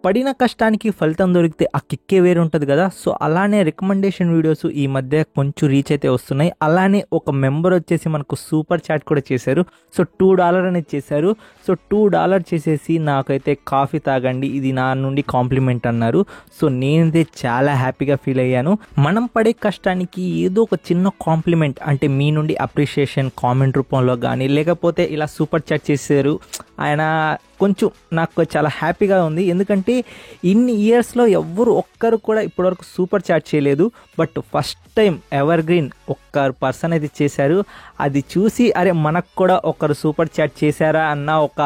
పడిన కష్టానికి ఫలితం దొరికితే ఆ కిక్కే వేరే ఉంటుంది కదా. సో అలానే రికమెండేషన్ వీడియోస్ ఈ మధ్య కొంచెం రీచ్ అయితే వస్తున్నాయి. అలానే ఒక మెంబర్ వచ్చేసి మనకు సూపర్ చాట్ కూడా చేశారు. సో $2 అనేది చేశారు. సో $2 చేసేసి నాకైతే కాఫీ తాగండి, ఇది నా నుండి కాంప్లిమెంట్ అన్నారు. సో నేనైతే చాలా హ్యాపీగా ఫీల్ అయ్యాను. మనం పడే కష్టానికి ఏదో ఒక చిన్న కాంప్లిమెంట్ అంటే మీ నుండి అప్రిషియేషన్ కామెంట్ రూపంలో కానీ లేకపోతే ఇలా సూపర్ చాట్ చేశారు ఆయన, కొంచెం నాకు చాలా హ్యాపీగా ఉంది. ఎందుకంటే ఇన్ని ఇయర్స్లో ఎవ్వరు ఒక్కరు కూడా ఇప్పటివరకు సూపర్ చాట్ చేయలేదు. But first time ever green ఒక్కరు పర్సన్ అయితే చేశారు. అది చూసి అరే మనకు కూడా ఒకరు సూపర్ చాట్ చేశారా అన్న ఒక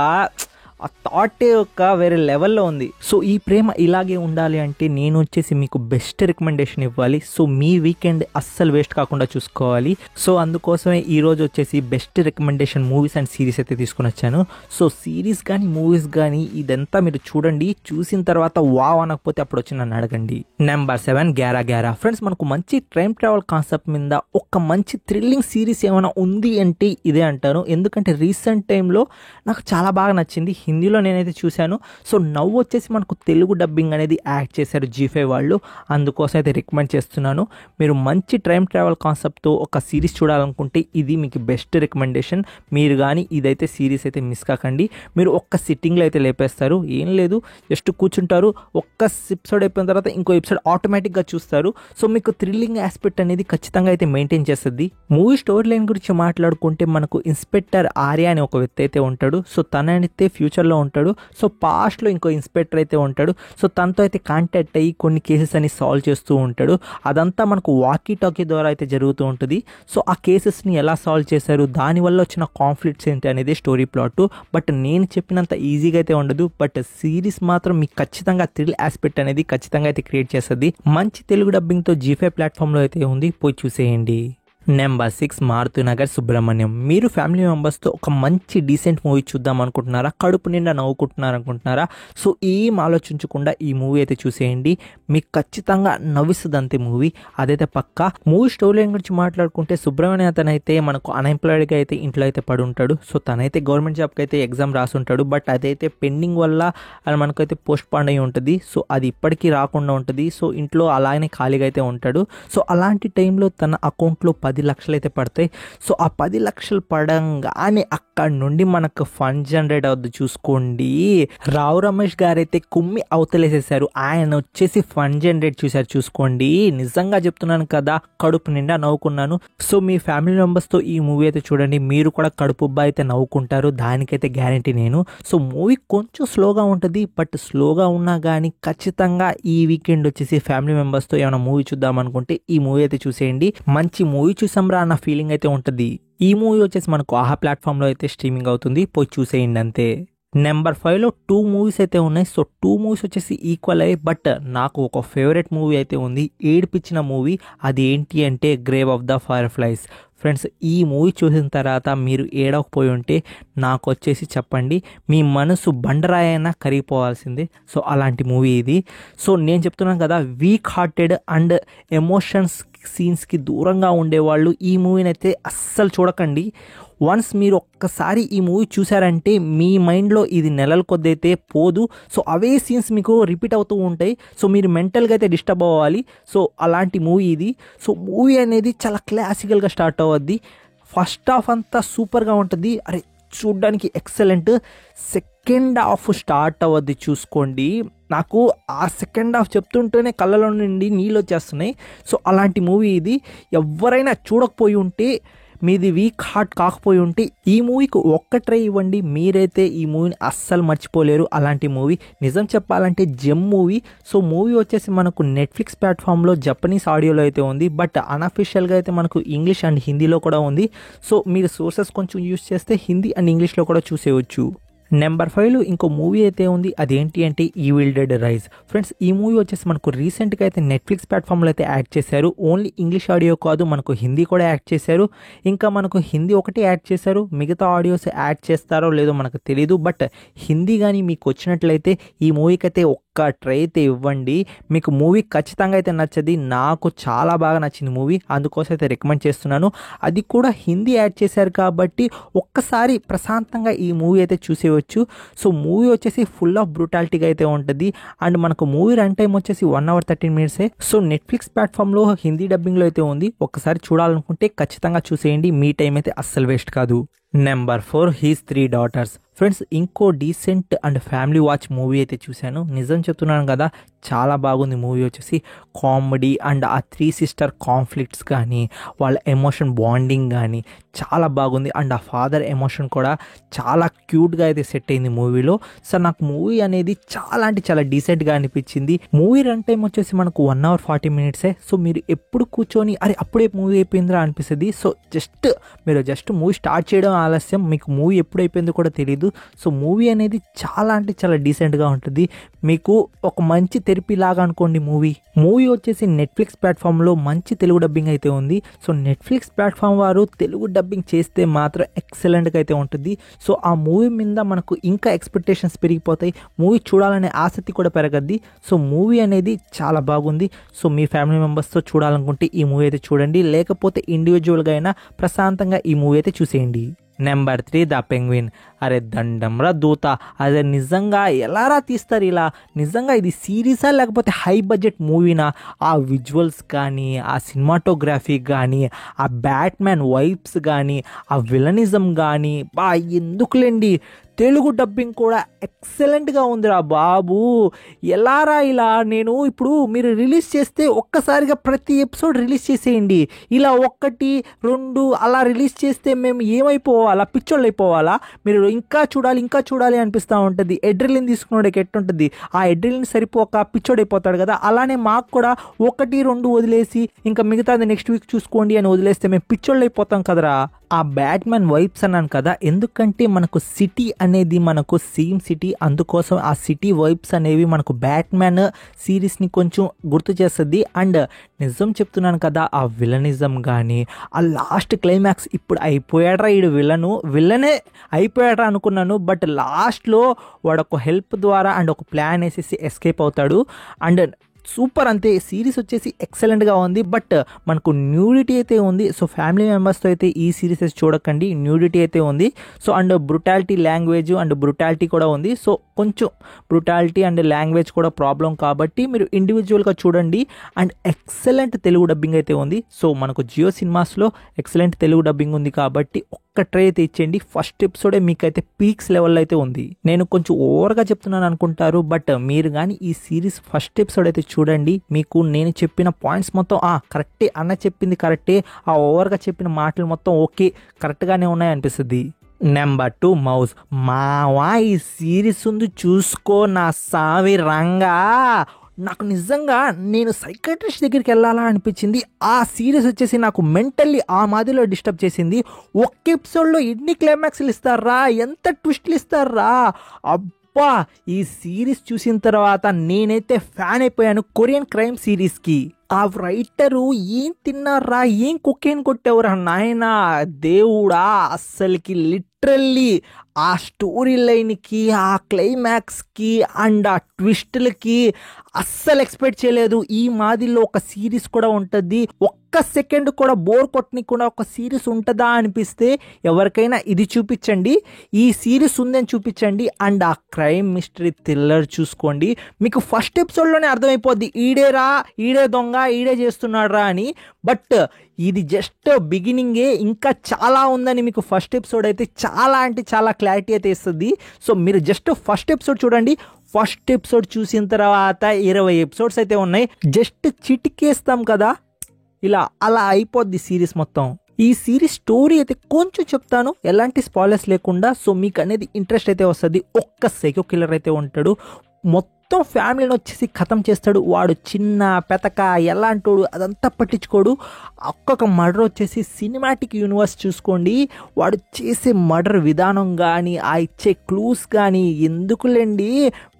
ఆ థాటే ఒక వేరే లెవెల్లో ఉంది. సో ఈ ప్రేమ ఇలాగే ఉండాలి అంటే నేను వచ్చేసి మీకు బెస్ట్ రికమెండేషన్ ఇవ్వాలి. సో మీ వీకెండ్ అస్సలు వేస్ట్ కాకుండా చూసుకోవాలి. సో అందుకోసమే ఈరోజు వచ్చేసి best recommendation movies and series అయితే తీసుకుని వచ్చాను. సో సిరీస్ కానీ మూవీస్ కానీ ఇదంతా మీరు చూడండి, చూసిన తర్వాత వావ్ అనకపోతే అప్పుడు వచ్చి నన్ను అడగండి. నెంబర్ 7 గ్యారా గ్యారా. ఫ్రెండ్స్, మనకు మంచి టైం ట్రావెల్ కాన్సెప్ట్ మీద ఒక మంచి థ్రిల్లింగ్ సిరీస్ ఏమైనా ఉంది అంటే ఇదే అంటాను. ఎందుకంటే రీసెంట్ టైంలో నాకు చాలా బాగా నచ్చింది. హిందీలో నేనైతే చూశాను. సో నవ్వు వచ్చేసి మనకు తెలుగు డబ్బింగ్ అనేది యాక్ట్ చేశారు G5 వాళ్ళు. అందుకోసం అయితే రికమెండ్ చేస్తున్నాను. మీరు మంచి టైం ట్రావెల్ కాన్సెప్ట్తో ఒక సిరీస్ చూడాలనుకుంటే ఇది మీకు బెస్ట్ రికమెండేషన్. మీరు కానీ ఇదైతే సిరీస్ అయితే మిస్ కాకండి. మీరు ఒక్క సిట్టింగ్లో అయితే లేపేస్తారు. ఏం లేదు, జస్ట్ కూర్చుంటారు. ఒక్క ఎపిసోడ్ అయిపోయిన తర్వాత ఇంకో ఎపిసోడ్ ఆటోమేటిక్గా చూస్తారు. సో మీకు థ్రిల్లింగ్ ఆస్పెక్ట్ అనేది ఖచ్చితంగా అయితే మెయింటైన్ చేస్తుంది. మూవీ స్టోరీ లైన్ గురించి మాట్లాడుకుంటే మనకు ఇన్స్పెక్టర్ ఆర్య అనే ఒక వ్యక్తి అయితే ఉంటాడు. సో తనైతే ఫ్యూచర్లో ఉంటాడు. సో పాస్ట్లో ఇంకో ఇన్స్పెక్టర్ అయితే ఉంటాడు. సో తనతో అయితే కాంటాక్ట్ అయ్యి కొన్ని కేసెస్ అని సాల్వ్ చేస్తూ ఉంటాడు. అదంతా మనకు వాకీ టాకీ ద్వారా అయితే జరుగుతూ ఉంటుంది. సో ఆ కేసెస్ని ఎలా సాల్వ్ చేశారు, దానివల్ల వచ్చిన కాన్ఫ్లిక్ట్స్ ఏంటి అనేది స్టోరీ ప్లాట్. బట్ నేను చెప్పినంత ఈజీగా అయితే ఉండదు. బట్ సిరీస్ మాత్రం మీకు ఖచ్చితంగా థ్రిల్ ఆస్పెక్ట్ అనేది ఖచ్చితంగా అయితే క్రియేట్ చేస్తుంది. మంచి తెలుగు డబ్బింగ్తో G5 ప్లాట్ఫామ్లో అయితే ఉంది, పోయి చూసేయండి. నెంబర్ 6 మారుతినగర్ సుబ్రహ్మణ్యం. మీరు ఫ్యామిలీ మెంబర్స్తో ఒక మంచి డీసెంట్ మూవీ చూద్దాం అనుకుంటున్నారా, కడుపు నిండా నవ్వుకుంటున్నారు అనుకుంటున్నారా, సో ఏం ఆలోచించకుండా ఈ మూవీ అయితే చూసేయండి. మీకు ఖచ్చితంగా నవ్విస్తుంది అంతే మూవీ, అదైతే పక్కా. మూవీ స్టోరీ లైన్ గురించి మాట్లాడుకుంటే సుబ్రహ్మణ్యం అతనైతే మనకు అన్ఎంప్లాయిడ్గా అయితే ఇంట్లో అయితే పడి ఉంటాడు. సో తనైతే గవర్నమెంట్ జాబ్కి అయితే ఎగ్జామ్ రాసుంటాడు. బట్ అదైతే పెండింగ్ వల్ల అది మనకైతే పోస్ట్ పోన్ అయి ఉంటుంది. సో అది ఇప్పటికీ రాకుండా ఉంటుంది. సో ఇంట్లో అలానే ఖాళీగా అయితే ఉంటాడు. సో అలాంటి టైంలో తన అకౌంట్లో 10 లక్షలు అయితే పడతాయి. సో ఆ 10 లక్షలు పడంగానే అక్కడ నుండి మనకు ఫండ్ జనరేట్ అవుద్ది. చూసుకోండి, రావు రమేష్ గారు అయితే కుమ్మి అవతలేసేసారు. ఆయన వచ్చేసి ఫండ్ జనరేట్ చూసారు. చూసుకోండి, నిజంగా చెప్తున్నాను కదా, కడుపు నిండా నవ్వుకున్నాను. సో మీ ఫ్యామిలీ మెంబర్స్తో ఈ మూవీ అయితే చూడండి, మీరు కూడా కడుపుబ్బా అయితే నవ్వుకుంటారు, దానికైతే గ్యారంటీ నేను. సో మూవీ కొంచెం స్లోగా ఉంటుంది. బట్ స్లోగా ఉన్నా కానీ ఖచ్చితంగా ఈ వీకెండ్ వచ్చేసి ఫ్యామిలీ మెంబర్స్తో ఏమైనా మూవీ చూద్దాం అనుకుంటే ఈ మూవీ అయితే చూసేయండి. మంచి మూవీ చూసాంరా అన్న ఫీలింగ్ అయితే ఉంటుంది. ఈ మూవీ వచ్చేసి మనకు ఆహా ప్లాట్ఫామ్లో అయితే స్ట్రీమింగ్ అవుతుంది, పోయి చూసేయండి అంతే. నెంబర్ 5లో 2 మూవీస్ అయితే ఉన్నాయి. సో 2 మూవీస్ వచ్చేసి ఈక్వల్ అయ్యి, బట్ నాకు ఒక ఫేవరెట్ మూవీ అయితే ఉంది, ఏడిపించిన మూవీ. అది ఏంటి అంటే grave of the fire flies. Friends, ఈ మూవీ చూసిన తర్వాత మీరు ఏడవకపోయి ఉంటే నాకు వచ్చేసి చెప్పండి, మీ మనసు బండరాయైనా కరిగిపోవాల్సిందే. సో అలాంటి మూవీ ఇది. సో నేను చెప్తున్నాను కదా, వీక్ హార్టెడ్ అండ్ ఎమోషన్స్ సీన్స్కి దూరంగా ఉండేవాళ్ళు ఈ మూవీని అయితే అస్సలు చూడకండి. వన్స్ మీరు ఒక్కసారి ఈ మూవీ చూసారంటే మీ మైండ్లో ఇది నెలల కొద్ది అయితే పోదు. సో అవే సీన్స్ మీకు రిపీట్ అవుతూ ఉంటాయి. సో మీరు మెంటల్గా అయితే డిస్టర్బ్ అవ్వాలి. సో అలాంటి మూవీ ఇది. సో మూవీ అనేది చాలా క్లాసికల్గా స్టార్ట్ అవ్వద్ది. ఫస్ట్ హాఫ్ అంతా సూపర్గా ఉంటుంది, అరే చూడ్డానికి ఎక్సలెంట్. సెకండ్ హాఫ్ స్టార్ట్ అవ్వద్ది, చూసుకోండి. నాకు ఆ సెకండ్ హాఫ్ చెప్తుంటేనే కళ్ళలో నుండి నీళ్ళు వచ్చేస్తున్నాయి. సో అలాంటి మూవీ ఇది. ఎవరైనా చూడకపోయి ఉంటే, మీది వీక్ హార్ట్ కాకపోయి ఉంటే ఈ మూవీకి ఒక్క ట్రై ఇవ్వండి, మీరైతే ఈ మూవీని అస్సలు మర్చిపోలేరు. అలాంటి మూవీ నిజం చెప్పాలంటే జెమ్ మూవీ. సో మూవీ వచ్చేసి మనకు నెట్ఫ్లిక్స్ ప్లాట్ఫామ్లో జపనీస్ ఆడియోలో అయితే ఉంది. బట్ అన్అఫీషియల్గా అయితే మనకు ఇంగ్లీష్ అండ్ హిందీలో కూడా ఉంది. సో మీరు సోర్సెస్ కొంచెం యూస్ చేస్తే హిందీ అండ్ ఇంగ్లీష్లో కూడా చూసేయచ్చు. నెంబర్ 5లో ఇంకో మూవీ అయితే ఉంది, అదేంటి అంటే ఈవిల్ డెడ్ రైజ్. ఫ్రెండ్స్, ఈ మూవీ వచ్చేసి మనకు రీసెంట్గా అయితే నెట్ఫ్లిక్స్ ప్లాట్ఫామ్లో అయితే యాడ్ చేశారు. ఓన్లీ ఇంగ్లీష్ ఆడియో కాదు, మనకు హిందీ కూడా యాడ్ చేశారు. ఇంకా మనకు హిందీ ఒకటి యాడ్ చేశారు, మిగతా ఆడియోస్ యాడ్ చేస్తారో లేదో మనకు తెలియదు. బట్ హిందీ కానీ మీకు వచ్చినట్లయితే ఈ మూవీకి అయితే ఒక్క ట్రై అయితే ఇవ్వండి. మీకు మూవీ ఖచ్చితంగా అయితే నచ్చది. నాకు చాలా బాగా నచ్చింది మూవీ, అందుకోసం అయితే రికమెండ్ చేస్తున్నాను. అది కూడా హిందీ యాడ్ చేశారు కాబట్టి ఒక్కసారి ప్రశాంతంగా ఈ మూవీ అయితే చూసేయవచ్చు. సో మూవీ వచ్చేసి ఫుల్ ఆఫ్ బ్రూటాలిటీగా అయితే ఉంటుంది. అండ్ మనకు మూవీ రన్ టైం వచ్చేసి 1 hour 13 minutes. సో నెట్ఫ్లిక్స్ ప్లాట్ఫామ్లో హిందీ డబ్బింగ్లో అయితే ఉంది. ఒక్కసారి చూడాలనుకుంటే ఖచ్చితంగా చూసేయండి, మీ టైం అయితే అస్సలు వేస్ట్ కాదు. Number 4 he's 3 daughters. ఫ్రెండ్స్, ఇంకో decent and family watch movie అయితే చూశాను. నిజం చెప్తున్నాను కదా, చాలా బాగుంది మూవీ వచ్చేసి. కామెడీ అండ్ ఆ 3 sister కాన్ఫ్లిక్ట్స్ కానీ, వాళ్ళ ఎమోషన్ బాండింగ్ కానీ చాలా బాగుంది. అండ్ ఆ ఫాదర్ ఎమోషన్ కూడా చాలా క్యూట్గా అయితే సెట్ అయింది మూవీలో. సో నాకు మూవీ అనేది చాలా అంటే చాలా డీసెంట్గా అనిపించింది. మూవీ రన్ టైం వచ్చేసి మనకు 1 hour 40 minutes. సో మీరు ఎప్పుడు కూర్చొని అరే అప్పుడే మూవీ అయిపోయిందిరా అనిపిస్తుంది. సో మీరు జస్ట్ మూవీ స్టార్ట్ చేయడం ఆలస్యం, మీకు మూవీ ఎప్పుడు అయిపోయిందో కూడా తెలియదు. సో మూవీ అనేది చాలా అంటే చాలా డీసెంట్గా ఉంటుంది. మీకు ఒక మంచి థెరపీ లాగా అనుకోండి. మూవీ వచ్చేసి నెట్ఫ్లిక్స్ ప్లాట్ఫామ్లో మంచి తెలుగు డబ్బింగ్ అయితే ఉంది. సో నెట్ఫ్లిక్స్ ప్లాట్ఫామ్ వారు తెలుగు డబ్బింగ్ చేస్తే మాత్రం ఎక్సలెంట్గా అయితే ఉంటుంది. సో ఆ మూవీ మీద మనకు ఇంకా ఎక్స్పెక్టేషన్స్ పెరిగిపోతాయి, మూవీ చూడాలనే ఆసక్తి కూడా పెరగద్ది. సో మూవీ అనేది చాలా బాగుంది. సో మీ ఫ్యామిలీ మెంబర్స్తో చూడాలనుకుంటే ఈ మూవీ అయితే చూడండి, లేకపోతే ఇండివిజువల్గా అయినా ప్రశాంతంగా ఈ మూవీ అయితే చూసేయండి. Number 3 the penguin. అరే దండంరా దూత, అదే నిజంగా ఎలారా తీస్తారు ఇలా? నిజంగా ఇది సిరీసా లేకపోతే హై బడ్జెట్ మూవీనా? ఆ విజువల్స్ కానీ, ఆ సినిమాటోగ్రఫీ కానీ, ఆ బ్యాట్మ్యాన్ వైబ్స్ కానీ, ఆ విలనిజం కానీ, ఎందుకులేండి తెలుగు డబ్బింగ్ కూడా ఎక్సలెంట్గా ఉందిరా బాబు. ఎలారా ఇలా? నేను ఇప్పుడు మీరు రిలీజ్ చేస్తే ఒక్కసారిగా ప్రతి ఎపిసోడ్ రిలీజ్ చేసేయండి. ఇలా 1 2 అలా రిలీజ్ చేస్తే మేము ఏమైపోవాలా? పిచ్చోళ్ళు అయిపోవాలా? మీరు ఇంకా చూడాలి అనిపిస్తూ ఉంటుంది. ఎడ్రిలిన్ తీసుకున్నాడు ఎట్టుంటుంది, ఆ ఎడ్రిలిన్ సరిపోక పిచ్చోడు అయిపోతాడు కదా. అలానే మాకు కూడా 1 2 వదిలేసి ఇంకా మిగతాది నెక్స్ట్ వీక్ చూసుకోండి అని వదిలేస్తే మేము పిచ్చోళ్ళు అయిపోతాం కదరా. ఆ బ్యాట్మ్యాన్ వైబ్స్ అన్నాను కదా, ఎందుకంటే మనకు సిటీ అనేది మనకు సేమ్ సిటీ, అందుకోసం ఆ సిటీ వైబ్స్ అనేవి మనకు బ్యాట్మ్యాన్ సిరీస్ని కొంచెం గుర్తు చేస్తుంది. అండ్ నిజం చెప్తున్నాను కదా, ఆ విలనిజం కానీ, ఆ లాస్ట్ క్లైమాక్స్ ఇప్పుడు అయిపోయాడ్రా ఈడు విల్లనే అయిపోయాడ్రా అనుకున్నాను. బట్ లాస్ట్లో వాడు ఒక హెల్ప్ ద్వారా అండ్ ఒక ప్లాన్ వేసేసి ఎస్కేప్ అవుతాడు. అండ్ సూపర్, అంతే. సిరీస్ వచ్చేసి ఎక్సలెంట్గా ఉంది. బట్ మనకు న్యూడిటీ అయితే ఉంది. సో ఫ్యామిలీ మెంబర్స్తో అయితే ఈ సిరీస్ చూడకండి, న్యూడిటీ అయితే ఉంది. So and brutality language and brutality కూడా ఉంది. సో కొంచెం బ్రుటాలిటీ అండ్ లాంగ్వేజ్ కూడా ప్రాబ్లం కాబట్టి మీరు ఇండివిజువల్గా చూడండి. అండ్ ఎక్సలెంట్ తెలుగు డబ్బింగ్ అయితే ఉంది. సో మనకు జియో సినిమాస్లో ఎక్సలెంట్ తెలుగు డబ్బింగ్ ఉంది కాబట్టి ఒక్క ట్రై అయితే ఇచ్చేయండి. ఫస్ట్ ఎపిసోడే మీకైతే పీక్స్ లెవెల్లో అయితే ఉంది. నేను కొంచెం ఓవర్గా చెప్తున్నాను అనుకుంటారు, బట్ మీరు కానీ ఈ సిరీస్ ఫస్ట్ ఎపిసోడ్ అయితే చూడండి. మీకు నేను చెప్పిన పాయింట్స్ మొత్తం కరెక్టే, అన్న చెప్పింది కరెక్టే, ఆ ఓవర్గా చెప్పిన మాటలు మొత్తం ఓకే కరెక్ట్గానే ఉన్నాయి అనిపిస్తుంది. Number 2 mouse. మావా ఈ సిరీస్ ఉంది చూసుకో నా సావి రంగా. నాకు నిజంగా నేను సైకాట్రిస్ట్ దగ్గరికి వెళ్ళాలా అనిపించింది. ఆ సీరీస్ వచ్చేసి నాకు మెంటల్లీ ఆ మాదిరిలో డిస్టర్బ్ చేసింది. ఒక్క ఎపిసోడ్లో ఎన్ని క్లైమాక్స్లు ఇస్తారా, ఎంత ట్విస్ట్లు ఇస్తారా. అబ్బా, ఈ సిరీస్ చూసిన తర్వాత నేనైతే ఫ్యాన్ అయిపోయాను కొరియన్ క్రైమ్ సిరీస్కి. ఆ రైటరు ఏం తిన్నారా, ఏం కుక్కేం కొట్టేవరా నాయనా దేవుడా. అస్సలకి లిటరల్లీ ఆ స్టోరీ లైన్కి, ఆ క్లైమాక్స్కి అండ్ ఆ ట్విస్టులకి అస్సలు ఎక్స్పెక్ట్ చేయలేదు. ఈ మాదిరిలో ఒక సిరీస్ కూడా ఉంటుంది. ఒక్క సెకండ్ కూడా బోర్ కొట్టనీకుండా ఒక సిరీస్ ఉంటుందా అనిపిస్తే ఎవరికైనా ఇది చూపించండి, ఈ సిరీస్ ఉందని చూపించండి. అండ్ ఆ క్రైమ్ మిస్టరీ థ్రిల్లర్ చూసుకోండి. మీకు ఫస్ట్ ఎపిసోడ్లోనే అర్థమైపోద్ది ఈడే దొంగ, ఈడే చేస్తున్నాడు రా అని. బట్ ఇది జస్ట్ బిగినింగే, ఇంకా చాలా ఉందని మీకు ఫస్ట్ ఎపిసోడ్ అయితే చాలా అంటే చాలా క్లారిటీ అయితే ఇస్తుంది. సో మీరు జస్ట్ ఫస్ట్ ఎపిసోడ్ చూడండి. ఫస్ట్ ఎపిసోడ్ చూసిన తర్వాత 20 ఎపిసోడ్స్ అయితే ఉన్నాయి. జస్ట్ చిటికేస్తాం కదా, అలా అయిపోద్ది సిరీస్ మొత్తం. ఈ సిరీస్ స్టోరీ అయితే కొంచెం చెప్తాను, ఎలాంటి స్పాయిలర్స్ లేకుండా. సో మీకు అనేది ఇంట్రెస్ట్ అయితే వస్తుంది. ఒక్క సైకో కిల్లర్ అయితే ఉంటాడు, మొత్తం ఫ్యామిలీని వచ్చేసి ఖతం చేస్తాడు. వాడు చిన్న పెతక ఎలాంటోడు అదంతా పట్టించుకోడు. ఒక్కొక్క మర్డర్ వచ్చేసి సినిమాటిక్ యూనివర్స్ చూసుకోండి. వాడు చేసే మర్డర్ విధానం కానీ, ఆ ఇచ్చే క్లూస్ కానీ ఎందుకులేండి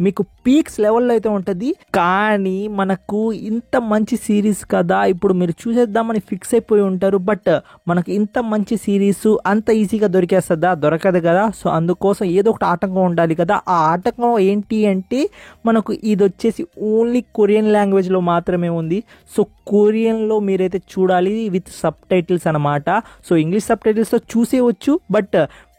మీకు పీక్స్ లెవెల్లో అయితే ఉంటుంది. కానీ మనకు ఇంత మంచి సిరీస్ కదా, ఇప్పుడు మీరు చూసేద్దామని ఫిక్స్ అయిపోయి ఉంటారు. బట్ మనకు ఇంత మంచి సిరీస్ అంత ఈజీగా దొరికేస్తుందా? దొరకదు కదా. సో అందుకోసం ఏదో ఒకటి ఆటంకం ఉండాలి కదా. ఆ ఆటంకం ఏంటి అంటే మనకు ఇది వచ్చేసి ఓన్లీ కొరియన్ లాంగ్వేజ్లో మాత్రమే ఉంది. సో కొరియన్లో మీరైతే చూడాలి విత్ సబ్ టైటిల్స్ అనమాట. సో ఇంగ్లీష్ సబ్ టైటిల్స్తో చూసేయవచ్చు. బట్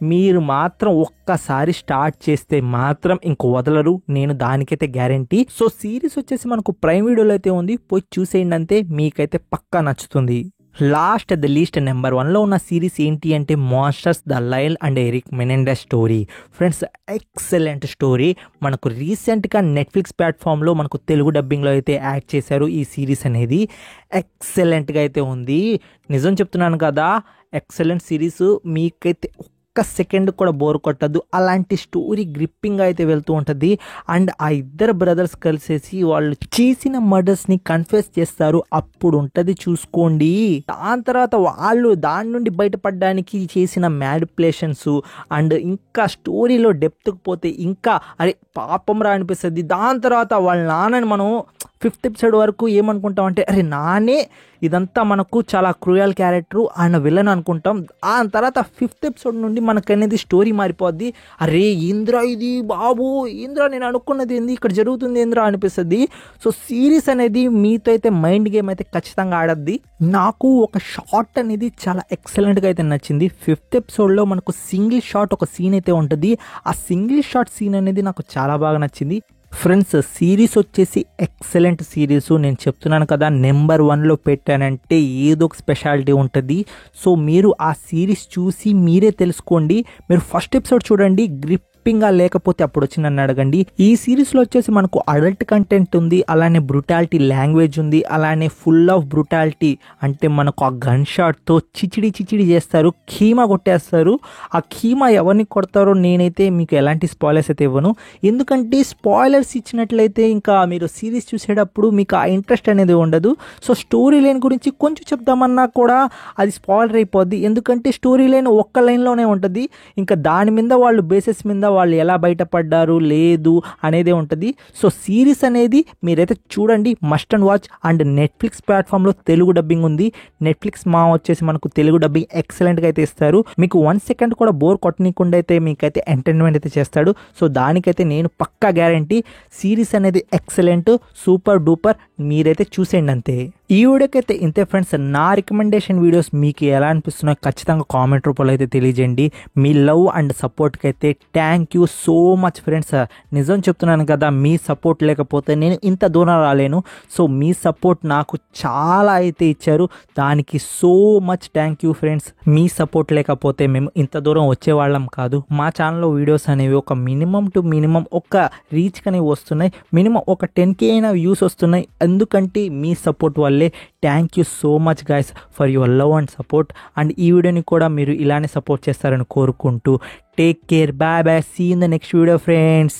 మీరు మాత్రం ఒక్కసారి స్టార్ట్ చేస్తే మాత్రం ఇంక వదలరు, నేను దానికైతే గ్యారంటీ. సో సిరీస్ వచ్చేసి మనకు ప్రైమ్ వీడియోలో అయితే ఉంది, పోయి చూసేయండి అంతే, మీకైతే పక్కా నచ్చుతుంది. లాస్ట్ ద లీస్ట్ నెంబర్ 1లో ఉన్న సిరీస్ ఏంటి అంటే monsters the Lyle and Erik Menendez story. Friends excellent story. మనకు రీసెంట్గా నెట్ఫ్లిక్స్ ప్లాట్ఫామ్లో మనకు తెలుగు డబ్బింగ్లో అయితే యాడ్ చేశారు. ఈ సిరీస్ అనేది ఎక్సలెంట్గా అయితే ఉంది. నిజం చెప్తున్నాను కదా, ఎక్సలెంట్ సిరీస్. మీకైతే ఒక్క సెకండ్ కూడా బోర్ కొట్టద్దు. అలాంటి స్టోరీ గ్రిప్పింగ్ అయితే వెళ్తూ ఉంటుంది. అండ్ ఆ ఇద్దరు బ్రదర్స్ కలిసేసి వాళ్ళు చేసిన మర్డర్స్ని కన్ఫెస్ చేస్తారు. అప్పుడు ఉంటుంది చూసుకోండి. దాని తర్వాత వాళ్ళు దాని నుండి బయటపడడానికి చేసిన మ్యానిపులేషన్స్ అండ్ ఇంకా స్టోరీలో డెప్త్కి పోతే ఇంకా అరే పాపం రా అనిపిస్తుంది. దాని తర్వాత వాళ్ళ నాన్నని మనం 5th ఎపిసోడ్ వరకు ఏమనుకుంటాం అంటే అరే నానే ఇదంతా మనకు చాలా క్రూయల్ క్యారెక్టర్ ఆయన విలన్ అనుకుంటాం. ఆ తర్వాత 5th ఎపిసోడ్ నుండి మనకు అనేది స్టోరీ మారిపోద్ది. అరే ఏంద్రా ఇది బాబు, ఏంద్రా నేను అనుకున్నది ఏంది ఇక్కడ జరుగుతుంది ఏంద్రా అనిపిస్తుంది. సో సిరీస్ అనేది మీతో అయితే మైండ్ గేమ్ అయితే ఖచ్చితంగా ఆడద్ది. నాకు ఒక షాట్ అనేది చాలా ఎక్సలెంట్గా అయితే నచ్చింది. 5th ఎపిసోడ్లో మనకు సింగిల్ షాట్ ఒక సీన్ అయితే ఉంటుంది. ఆ సింగిల్ షాట్ సీన్ అనేది నాకు చాలా బాగా నచ్చింది. ఫ్రెండ్స్ సిరీస్ వచ్చేసి ఎక్సలెంట్ సిరీస్. నేను చెప్తున్నాను కదా, నెంబర్ 1లో పెట్టానంటే ఏదో ఒక స్పెషాలిటీ ఉంటుంది. సో మీరు ఆ సిరీస్ చూసి మీరే తెలుసుకోండి. మీరు ఫస్ట్ ఎపిసోడ్ చూడండి, గ్రిప్పింగ్గా లేకపోతే అప్పుడు వచ్చి నన్ను అడగండి. ఈ సిరీస్లో వచ్చేసి మనకు అడల్ట్ కంటెంట్ ఉంది, అలానే బ్రుటాలిటీ లాంగ్వేజ్ ఉంది, అలానే ఫుల్ ఆఫ్ బ్రుటాలిటీ. అంటే మనకు ఆ గన్ షాట్తో చిచిడి చేస్తారు, కీమా కొట్టేస్తారు. ఆ కీమా ఎవరిని కొడతారో నేనైతే మీకు ఎలాంటి స్పాయిలర్స్ అయితే ఇవ్వను. ఎందుకంటే స్పాయిలర్స్ ఇచ్చినట్లయితే ఇంకా మీరు సిరీస్ చూసేటప్పుడు మీకు ఆ ఇంట్రెస్ట్ అనేది ఉండదు. సో స్టోరీ లైన్ గురించి కొంచెం చెప్దామన్నా కూడా అది స్పాయిలర్ అయిపోద్ది. ఎందుకంటే స్టోరీ లైన్ ఒక్క లైన్లోనే ఉంటుంది. ఇంకా దాని మీద వాళ్ళు బేసిస్ మీద వాళ్ళు ఎలా బయటపడ్డారు లేదు అనేదే ఉంటుంది. సో సిరీస్ అనేది మీరైతే చూడండి, must and watch. And Netflix ప్లాట్ఫామ్లో తెలుగు డబ్బింగ్ ఉంది. నెట్ఫ్లిక్స్ మా వచ్చేసి మనకు తెలుగు డబ్బింగ్ ఎక్సలెంట్గా అయితే ఇస్తారు. మీకు 1 సెకండ్ కూడా బోర్ కొట్టనీయకుండా అయితే మీకైతే ఎంటర్టైన్మెంట్ అయితే చేస్తాడు. సో దానికైతే నేను పక్కా గ్యారంటీ. సిరీస్ అనేది ఎక్సలెంట్, సూపర్ డూపర్. మీరైతే చూసేయండి అంతే. ఈ వీడియోకైతే ఇంతే ఫ్రెండ్స్. నా రికమెండేషన్ వీడియోస్ మీకు ఎలా అనిపిస్తున్నాయో ఖచ్చితంగా కామెంట్ రూపంలో అయితే తెలియజేయండి. మీ లవ్ అండ్ సపోర్ట్కి అయితే thank you so much friends. నిజం చెప్తున్నాను కదా, మీ సపోర్ట్ లేకపోతే నేను ఇంత దూరం రాలేను. సో మీ సపోర్ట్ నాకు చాలా అయితే ఇచ్చారు, దానికి so much thank you friends. Me support లేకపోతే మేము ఇంత దూరం వచ్చేవాళ్ళం కాదు. మా ఛానల్లో వీడియోస్ అనేవి ఒక మినిమం ఒక రీచ్ అనేవి వస్తున్నాయి. మినిమం ఒక 10K అయినా వ్యూస్ వస్తున్నాయి. ఎందుకంటే మీ సపోర్ట్ వల్లే. Thank you so much guys for your love and support. And ఈ వీడియోని కూడా మీరు ఇలానే సపోర్ట్ చేస్తారని కోరుకుంటూ take care, bye bye, see in the next video friends.